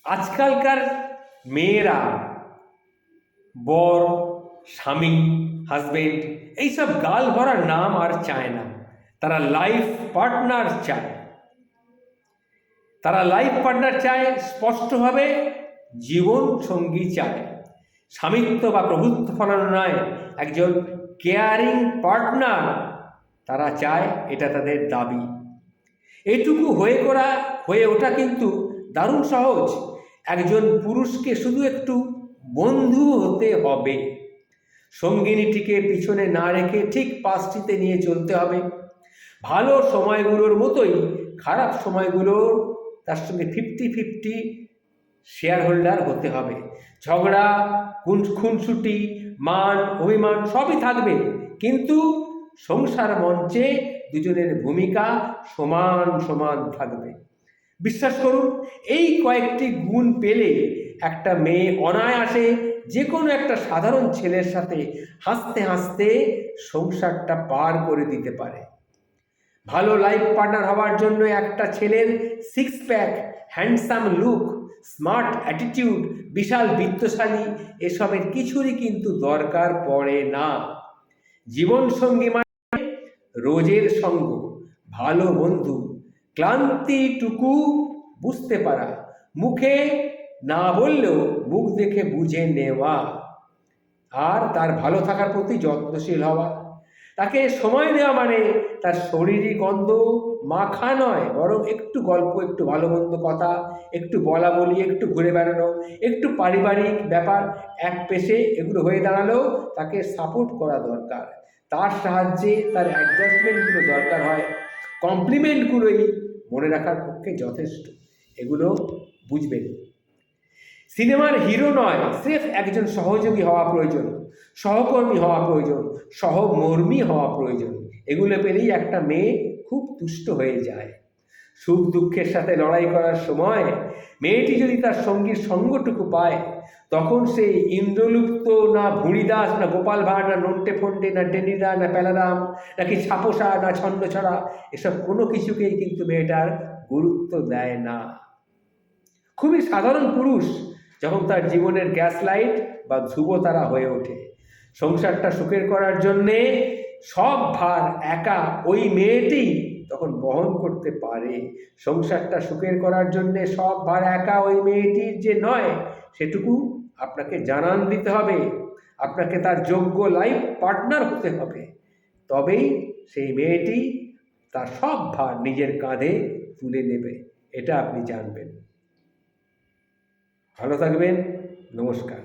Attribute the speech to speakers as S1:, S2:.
S1: আজকালকার মেয়েরা বর, স্বামী, হাজবেন্ড এইসব গাল ভরা নাম আর চায় না। তারা লাইফ পার্টনার চায়। স্পষ্টভাবে জীবন সঙ্গী চায়। স্বামিত্ব বা প্রভুত্ব ফলানো নয়, একজন কেয়ারিং পার্টনার তারা চায়, এটা তাদের দাবি। এটুকু হয়ে ওঠা কিন্তু দারুণ সহজ। একজন পুরুষকে শুধু একটু বন্ধু হতে হবে, সঙ্গিনীটিকে পিছনে না রেখে ঠিক পাশটিতে নিয়ে চলতে হবে। ভালো সময়গুলোর মতোই খারাপ সময়গুলোর তার সঙ্গে 50-50 শেয়ার হোল্ডার হতে হবে। ঝগড়া, খুনসুটি, মান অভিমান সবই থাকবে, কিন্তু সংসার মঞ্চে দুজনের ভূমিকা সমান সমান থাকবে। বিশ্বাস করুন, এই কয়েকটি গুণ পেলে একটা মেয়ে অনায়াসে যে কোনো একটা সাধারণ ছেলের সাথে হাসতে হাসতে সংসারটা পার করে দিতে পারে। ভালো লাইফ পার্টনার হওয়ার জন্য একটা ছেলের 6 pack, handsome look, smart attitude, বিশাল বিত্তশালী এসবের কিছুরই কিন্তু দরকার পড়ে না। জীবনসঙ্গী মানে রোজের সঙ্গ, ভালো বন্ধু, ক্লান্তিটুকু বুঝতে পারা, মুখে না বললেও মুখ দেখে বুঝে নেওয়া, আর তার ভালো থাকার প্রতি যত্নশীল হওয়া। তাকে সময় দেওয়া মানে তার শরীরী গন্ধ মাখা নয়, বরং একটু গল্প, একটু ভালো মন্দ কথা, একটু বলা বলি, একটু ঘুরে বেড়ানো, একটু পারিবারিক ব্যাপার এক পেশে এগুলো হয়ে দাঁড়ালেও তাকে সাপোর্ট করা দরকার। তার সাহায্যে তার অ্যাডজাস্টমেন্টগুলো দরকার হয়, কমপ্লিমেন্টগুলোই মনে রাখার পক্ষে যথেষ্ট। এগুলো বুঝবেন। সিনেমার হিরো নয়, স্রেফ একজন সহযোগী হওয়া প্রয়োজন, সহকর্মী হওয়া প্রয়োজন, সহমর্মী হওয়া প্রয়োজন। এগুলো পেলেই একটা মেয়ে খুব তুষ্ট হয়ে যায়। সুখ দুঃখের সাথে লড়াই করার সময় মেয়েটি যদি তার সঙ্গীর সঙ্গটুকু পায়, তখন সেই ইন্দ্রলুপ্ত না ভুঁড়িদাস, না গোপাল ভাঁড়, না নন্টে ফন্টে, না টেনিদা, না প্যালারাম, নাকি ছাপোষা, না ছন্দছড়া, এসব কোনো কিছুকেই কিন্তু মেয়েটার গুরুত্ব দেয় না। খুবই সাধারণ পুরুষ যখন তার জীবনের গ্যাস লাইট বা ধ্রুবতারা হয়ে ওঠে। সংসারটা সুখের করার জন্যে সব ভার একা ওই মেয়েটি তখন বহন করতে পারে। সংসারটা সুখের করার জন্যে সব ভার একা ওই মেয়েটির যে নয়, সেটুকু আপনাকে জানান দিতে হবে। আপনাকে তার যোগ্য লাইফ পার্টনার হতে হবে, তবেই সেই মেয়েটি তার সব ভার নিজের কাঁধে তুলে নেবে। এটা আপনি জানবেন। ভালো থাকবেন। নমস্কার।